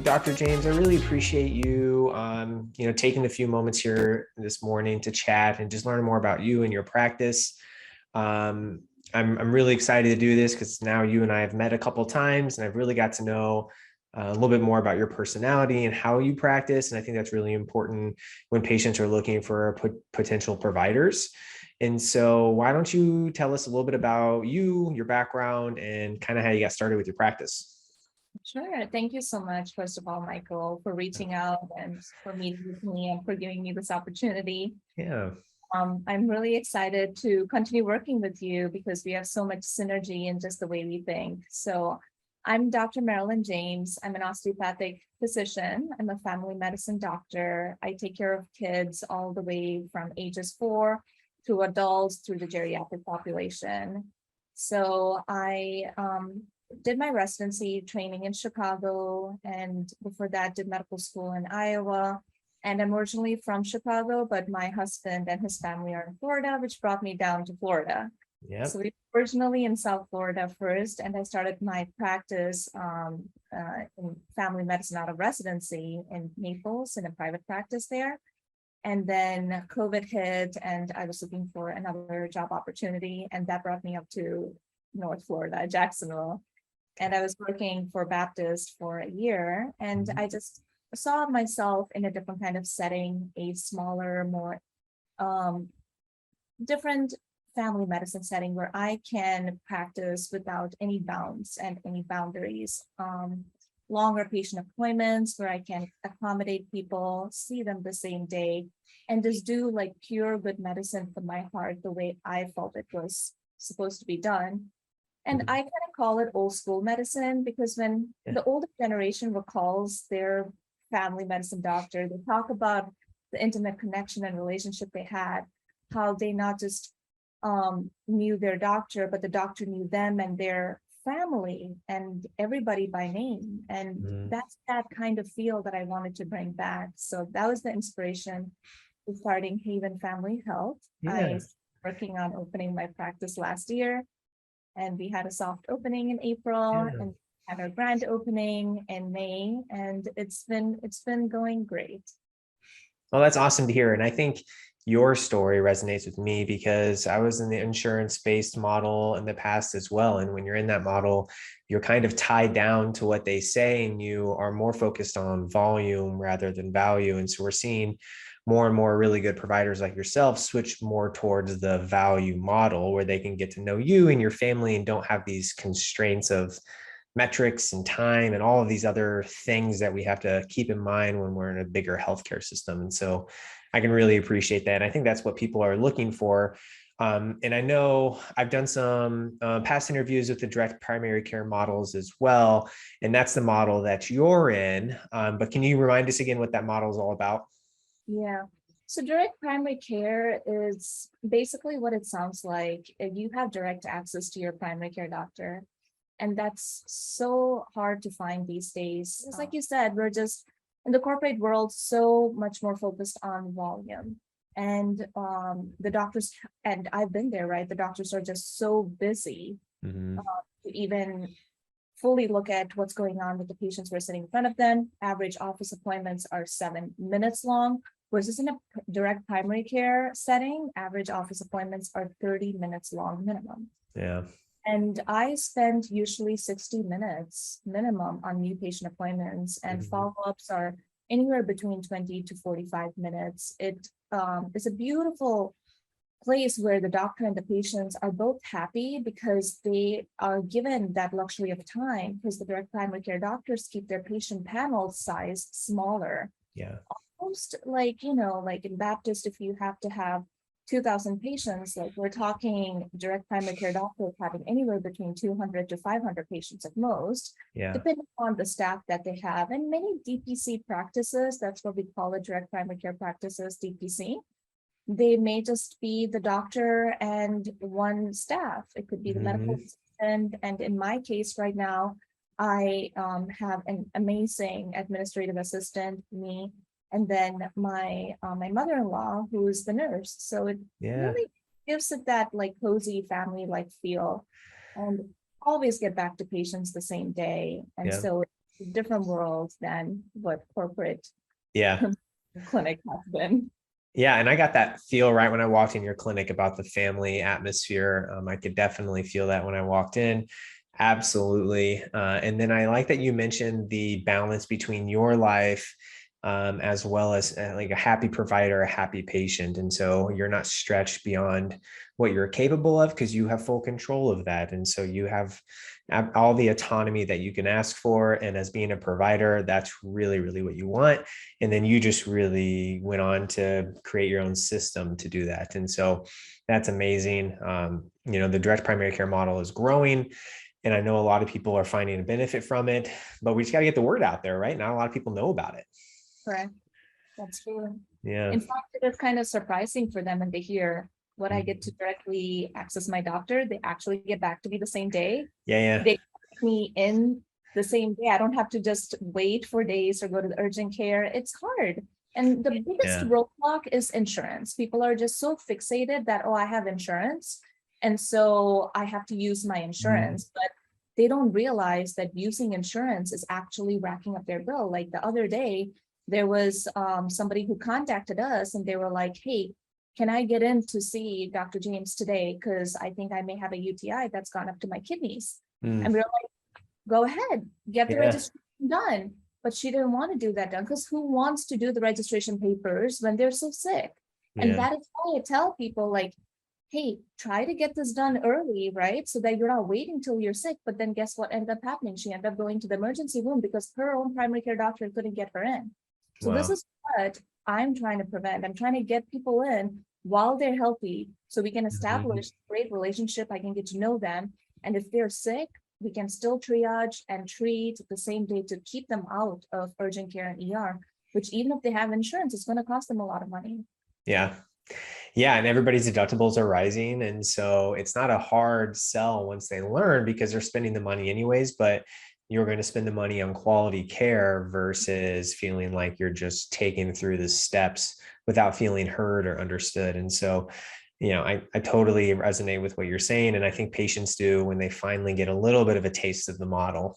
Dr. James, I really appreciate you, taking a few moments here this morning to chat and just learn more about you and your practice. I'm really excited to do this because now you and I have met a couple times, and I've really got to know a little bit more about your personality and how you practice. And I think that's really important when patients are looking for potential providers. And so why don't you tell us a little bit about you, your background, and kind of how you got started with your practice? Sure. Thank you so much, first of all, Michael, for reaching out and for meeting with me and for giving me this opportunity. Yeah. I'm really excited to continue working with you because we have so much synergy in just the way we think. So I'm Dr. Marylin James. I'm an osteopathic physician. I'm a family medicine doctor. I take care of kids all the way from ages 4 to adults through the geriatric population. So I did my residency training in Chicago, and before that did medical school in Iowa. And I'm originally from Chicago, but my husband and his family are in Florida, which brought me down to Florida. Yep. So we were originally in South Florida first, and I started my practice in family medicine out of residency in Naples in a private practice there. And then COVID hit, and I was looking for another job opportunity, and that brought me up to North Florida, Jacksonville. And I was working for Baptist for a year, and I just saw myself in a different kind of setting, a smaller, more different family medicine setting where I can practice without any bounds and any boundaries. Longer patient appointments where I can accommodate people, see them the same day, and just do like pure good medicine for my heart the way I felt it was supposed to be done. And I kind of call it old school medicine because when the older generation recalls their family medicine doctor, they talk about the intimate connection and relationship they had, how they not just knew their doctor, but the doctor knew them and their family and everybody by name. And that's that kind of feel that I wanted to bring back. So that was the inspiration to starting Haven Family Health. I was working on opening my practice last year, and we had a soft opening in April and had our grand opening in May, and it's been going great. Well, that's awesome to hear. And I think your story resonates with me because I was in the insurance-based model in the past as well. And when you're in that model, you're kind of tied down to what they say, and you are more focused on volume rather than value. And so we're seeing more and more really good providers like yourself switch more towards the value model where they can get to know you and your family and don't have these constraints of metrics and time and all of these other things that we have to keep in mind when we're in a bigger healthcare system. And so I can really appreciate that. And I think that's what people are looking for. And I know I've done some past interviews with the direct primary care models as well. And that's the model that you're in. But can you remind us again what that model is all about? Yeah. So direct primary care is basically what it sounds like. If you have direct access to your primary care doctor, and that's so hard to find these days. It's like you said, we're just in the corporate world so much more focused on volume. And the doctors, and I've been there, right? The doctors are just so busy to even fully look at what's going on with the patients who are sitting in front of them. Average office appointments are 7 minutes long, versus in a direct primary care setting, average office appointments are 30 minutes long minimum. Yeah. And I spend usually 60 minutes minimum on new patient appointments, and follow-ups are anywhere between 20 to 45 minutes. It is a beautiful place where the doctor and the patients are both happy because they are given that luxury of time, because the direct primary care doctors keep their patient panel size smaller. Yeah. Almost like, like in Baptist, if you have to have 2,000 patients, like we're talking direct primary care doctors having anywhere between 200 to 500 patients at most, depending on the staff that they have. And many DPC practices, that's what we call it, direct primary care practices, DPC, they may just be the doctor and one staff. It could be the medical assistant. And in my case right now, I have an amazing administrative assistant, me, and then my mother-in-law, who is the nurse. So it really gives it that like cozy family-like feel, and always get back to patients the same day. And so different world than what corporate Yeah. clinic has been. Yeah, and I got that feel right when I walked in your clinic about the family atmosphere. I could definitely feel that when I walked in. Absolutely. And then I like that you mentioned the balance between your life as well as like a happy provider, a happy patient. And so you're not stretched beyond what you're capable of because you have full control of that. And so you have all the autonomy that you can ask for. And as being a provider, that's really, really what you want. And then you just really went on to create your own system to do that. And so that's amazing. The direct primary care model is growing. And I know a lot of people are finding a benefit from it, but we just got to get the word out there, right? Not a lot of people know about it. Correct. That's true. Yeah. In fact, it is kind of surprising for them when they hear what I get to directly access my doctor. They actually get back to me the same day. Yeah. They put me in the same day. I don't have to just wait for days or go to the urgent care. It's hard. And the biggest Yeah. roadblock is insurance. People are just so fixated that, oh, I have insurance, and so I have to use my insurance. But they don't realize that using insurance is actually racking up their bill. Like the other day, there was somebody who contacted us and they were like, hey, can I get in to see Dr. James today? Because I think I may have a UTI that's gone up to my kidneys. And we were like, go ahead, get the registration done. But she didn't want to do that done because who wants to do the registration papers when they're so sick? And that is why I tell people, like, hey, try to get this done early, right? So that you're not waiting till you're sick. But then guess what ended up happening? She ended up going to the emergency room because her own primary care doctor couldn't get her in. So this is what I'm trying to prevent. I'm trying to get people in while they're healthy so we can establish a great relationship. I can get to know them. And if they're sick, we can still triage and treat the same day to keep them out of urgent care and ER, which even if they have insurance, it's going to cost them a lot of money. Yeah. Yeah. And everybody's deductibles are rising. And so it's not a hard sell once they learn because they're spending the money anyways, but you're going to spend the money on quality care versus feeling like you're just taking through the steps without feeling heard or understood. And so, I totally resonate with what you're saying. And I think patients do when they finally get a little bit of a taste of the model.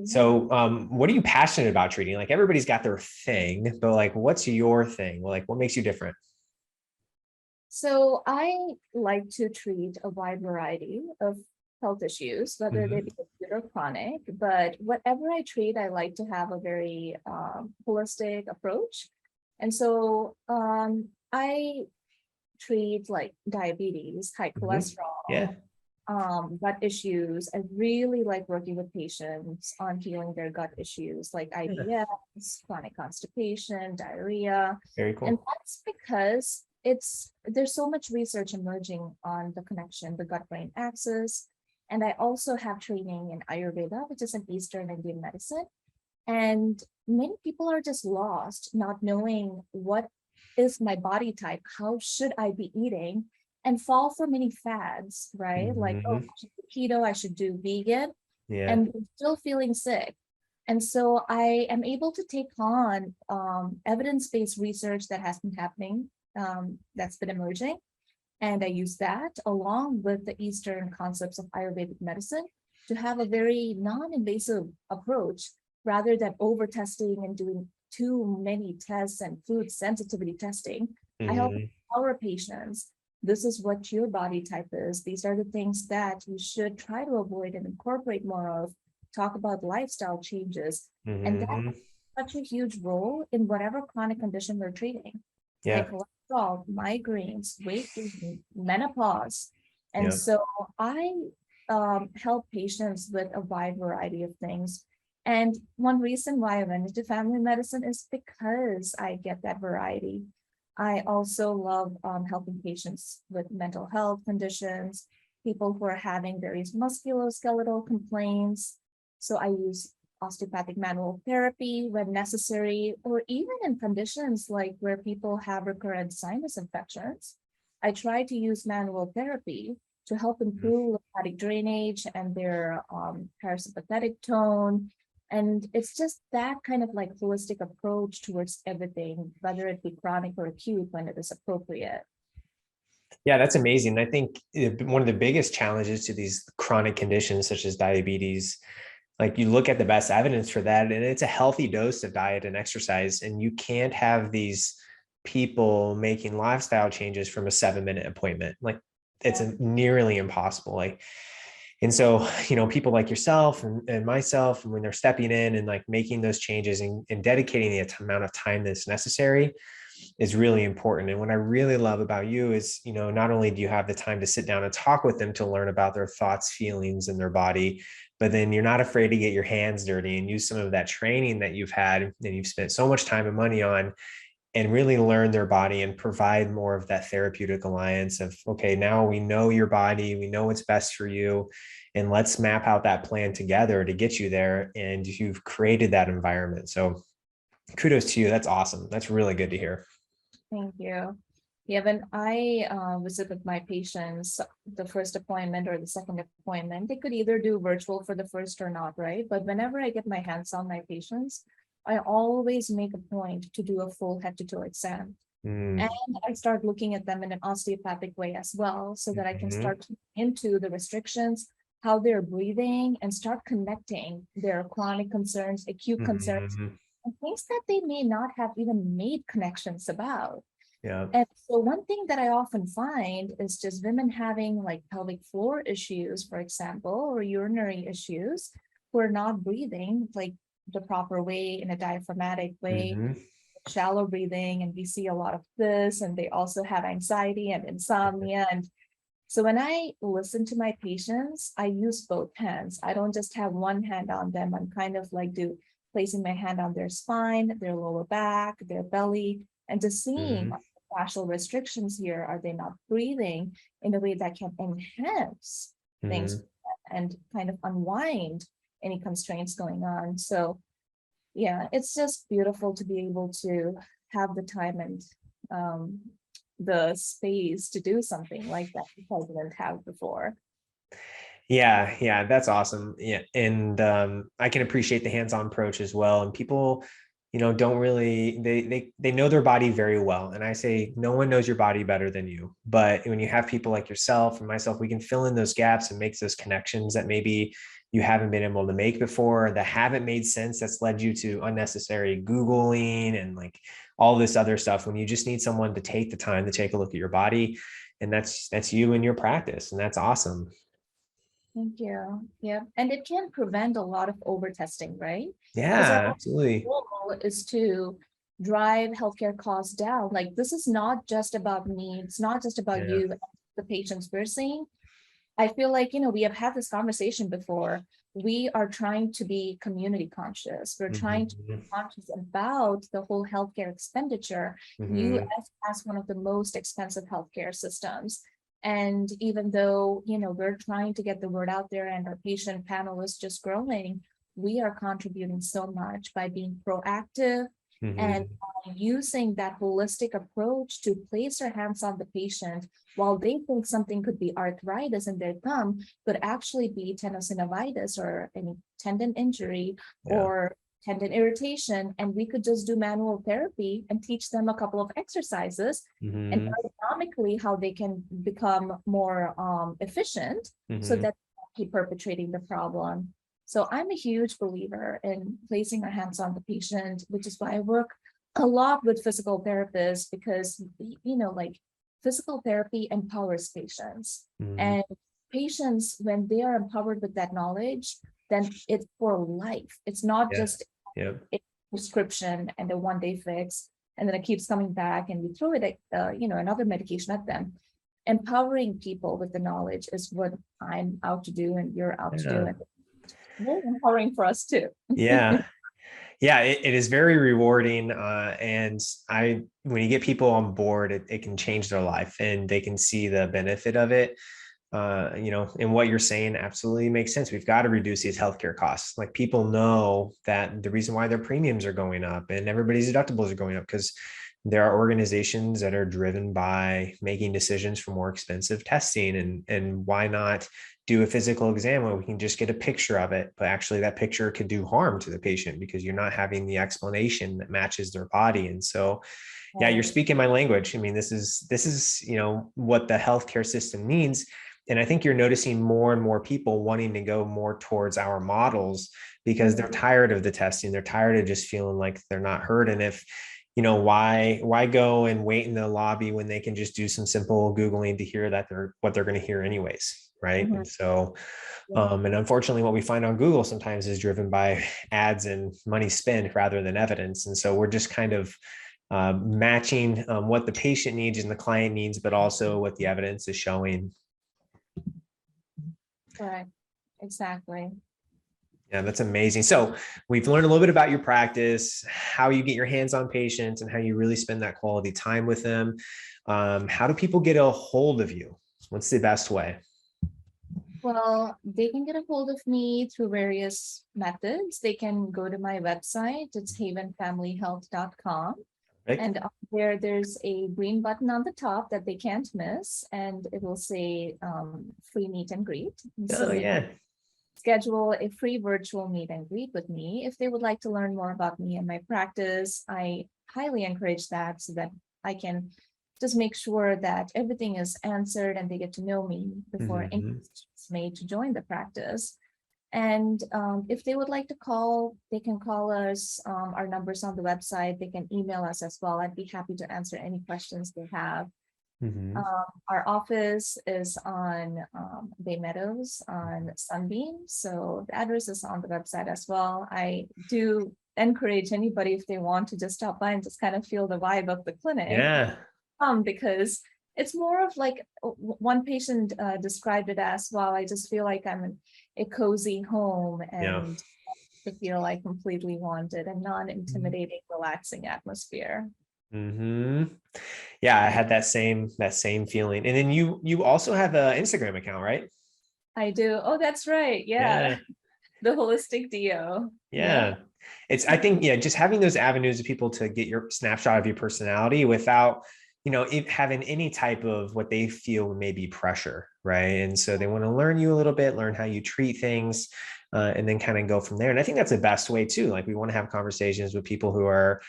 So what are you passionate about treating? Like everybody's got their thing, but like, what's your thing? Like, what makes you different? So I like to treat a wide variety of health issues, whether they be acute or chronic, but whatever I treat, I like to have a very holistic approach. And so I treat like diabetes, high cholesterol, gut issues. I really like working with patients on healing their gut issues like IBS, chronic constipation, diarrhea. Very cool. And that's because there's so much research emerging on the connection, the gut-brain axis. And I also have training in Ayurveda, which is an Eastern Indian medicine. And many people are just lost, not knowing what is my body type, how should I be eating, and fall for many fads, right? Like, oh, I should do keto, I should do vegan, and they're still feeling sick. And so I am able to take on evidence-based research that has been happening, that's been emerging. And I use that along with the Eastern concepts of Ayurvedic medicine to have a very non-invasive approach rather than over-testing and doing too many tests and food sensitivity testing. I help our patients. This is what your body type is. These are the things that you should try to avoid and incorporate more of. Talk about lifestyle changes. And that's such a huge role in whatever chronic condition we're treating. High cholesterol, migraines, weight gain, menopause. And so I help patients with a wide variety of things. And one reason why I went into family medicine is because I get that variety. I also love helping patients with mental health conditions, people who are having various musculoskeletal complaints. So I use osteopathic manual therapy when necessary, or even in conditions like where people have recurrent sinus infections. I try to use manual therapy to help improve lymphatic drainage and their parasympathetic tone. And it's just that kind of like holistic approach towards everything, whether it be chronic or acute when it is appropriate. Yeah, that's amazing. I think one of the biggest challenges to these chronic conditions such as diabetes like you look at the best evidence for that, and it's a healthy dose of diet and exercise. And you can't have these people making lifestyle changes from a 7-minute appointment. Like it's nearly impossible. Like, and so, people like yourself and myself, and when they're stepping in and like making those changes and dedicating the amount of time that's necessary is really important. And what I really love about you is, not only do you have the time to sit down and talk with them to learn about their thoughts, feelings, and their body, but then you're not afraid to get your hands dirty and use some of that training that you've had and you've spent so much time and money on, and really learn their body and provide more of that therapeutic alliance of, okay, now we know your body, we know what's best for you, and let's map out that plan together to get you there. And you've created that environment. So kudos to you. That's awesome. That's really good to hear. Thank you. Yeah, when I visit with my patients, the first appointment or the second appointment, they could either do virtual for the first or not, right? But whenever I get my hands on my patients, I always make a point to do a full head to toe exam. Mm. And I start looking at them in an osteopathic way as well, so that I can start into the restrictions, how they're breathing, and start connecting their chronic concerns, acute concerns, and things that they may not have even made connections about. Yeah. And so one thing that I often find is just women having like pelvic floor issues, for example, or urinary issues, who are not breathing like the proper way, in a diaphragmatic way, shallow breathing, and we see a lot of this, and they also have anxiety and insomnia. And so when I listen to my patients, I use both hands. I don't just have one hand on them. I'm kind of like placing my hand on their spine, their lower back, their belly, and just seeing fascial restrictions here. Are they not breathing in a way that can enhance things and kind of unwind any constraints going on? So yeah, it's just beautiful to be able to have the time and the space to do something like that because I didn't have before. Yeah, that's awesome. Yeah, and I can appreciate the hands-on approach as well. And people, don't really they know their body very well. And I say no one knows your body better than you. But when you have people like yourself and myself, we can fill in those gaps and make those connections that maybe you haven't been able to make before, that haven't made sense, that's led you to unnecessary Googling and like all this other stuff, when you just need someone to take the time to take a look at your body. And that's you and your practice. And that's awesome. Thank you. Yeah. And it can prevent a lot of overtesting, right? Because Yeah, our absolutely. goal is to drive healthcare costs down. Like this is not just about me. It's not just about Yeah. you, the patients we're seeing. I feel like, we have had this conversation before. We are trying to be community conscious. We're trying to be conscious about the whole healthcare expenditure. US has one of the most expensive healthcare systems. And even though, we're trying to get the word out there and our patient panel is just growing, we are contributing so much by being proactive and using that holistic approach to place our hands on the patient while they think something could be arthritis in their thumb, could actually be tenosynovitis or any tendon injury or tendon irritation. And we could just do manual therapy and teach them a couple of exercises and ergonomically how they can become more efficient so that they keep perpetrating the problem. So I'm a huge believer in placing our hands on the patient, which is why I work a lot with physical therapists, because, like physical therapy empowers patients. And patients, when they are empowered with that knowledge, then it's for life. It's not just a prescription and a one-day fix, and then it keeps coming back and we throw it at, another medication at them. Empowering people with the knowledge is what I'm out to do and you're out to do. And very empowering for us too. Yeah. It is very rewarding. And when you get people on board, it can change their life and they can see the benefit of it. And what you're saying absolutely makes sense. We've got to reduce these healthcare costs. Like people know that the reason why their premiums are going up and everybody's deductibles are going up, because there are organizations that are driven by making decisions for more expensive testing, and why not do a physical exam where we can just get a picture of it, but actually that picture could do harm to the patient because you're not having the explanation that matches their body. And so, yeah, you're speaking my language. I mean, this is, what the healthcare system needs. And I think you're noticing more and more people wanting to go more towards our models because they're tired of the testing. They're tired of just feeling like they're not heard. And if, why go and wait in the lobby when they can just do some simple Googling to hear that what they're going to hear anyways. Right. Mhm. And so, Yeah. and unfortunately, what we find on Google sometimes is driven by ads and money spent rather than evidence. And so we're just kind of matching what the patient needs and the client needs, but also what the evidence is showing. Right. Exactly. Yeah, that's amazing. So we've learned a little bit about your practice, how you get your hands on patients, and how you really spend that quality time with them. How do people get a hold of you? What's the best way? Well, they can get a hold of me through various methods. They can go to my website. It's havenfamilyhealth.com. Right? And up there's a green button on the top that they can't miss, and it will say free meet and greet. And so Oh, they can yeah. schedule a free virtual meet and greet with me. If they would like to learn more about me and my practice, I highly encourage that so that I can just make sure that everything is answered and they get to know me before any Mhm. decision is made to join the practice. And if they would like to call, they can call us. Our numbers on the website. They can email us as well. I'd be happy to answer any questions they have. Mhm. Our office is on Bay Meadows on Sunbeam. So the address is on the website as well. I do encourage anybody if they want to just stop by and just kind of feel the vibe of the clinic. Yeah. Because it's more of like one patient described it as, well, I just feel like I'm in a cozy home Yeah. and to feel like completely wanted and non-intimidating, relaxing atmosphere. Hmm. Yeah, I had that same feeling. And then you also have an Instagram account, right? I do. Oh, that's right. Yeah. Yeah. The holistic DO. Yep. Yeah. I think, yeah, just having those avenues of people to get your snapshot of your personality without, having any type of what they feel may be pressure, right? And so they want to learn you a little bit, learn how you treat things, and then kind of go from there. And I think that's the best way too. Like we want to have conversations with people who are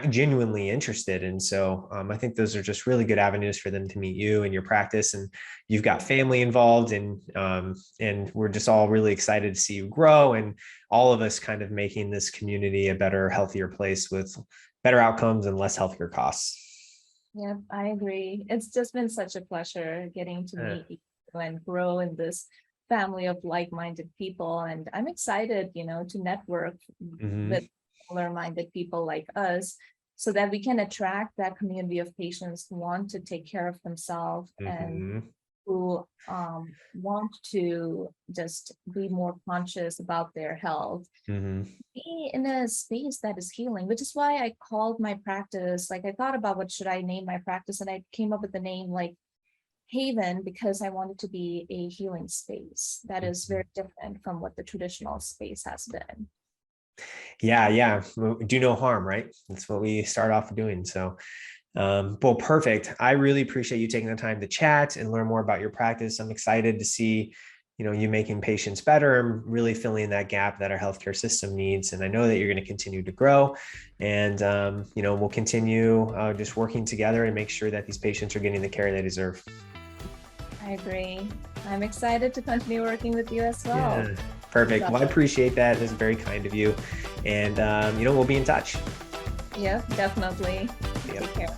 genuinely interested. And so I think those are just really good avenues for them to meet you and your practice. And you've got family involved, and we're just all really excited to see you grow, and all of us kind of making this community a better, healthier place with better outcomes and less healthcare costs. Yep, I agree. It's just been such a pleasure getting to Uh, meet you and grow in this family of like-minded people. And I'm excited, to network mhm, with similar-minded people like us so that we can attract that community of patients who want to take care of themselves and mhm, who want to just be more conscious about their health, mhm. be in a space that is healing, which is why I called my practice. Like I thought about what should I name my practice, and I came up with the name like Haven because I wanted to be a healing space that is very different from what the traditional space has been. Yeah, yeah. Do no harm, right? That's what we start off doing. So, well, perfect. I really appreciate you taking the time to chat and learn more about your practice. I'm excited to see, you making patients better and really filling that gap that our healthcare system needs. And I know that you're going to continue to grow, and we'll continue just working together and make sure that these patients are getting the care they deserve. I agree. I'm excited to continue working with you as well. Yeah, perfect. So, Well, I appreciate that. It was very kind of you, and we'll be in touch. yeah, definitely. Yeah. Take care.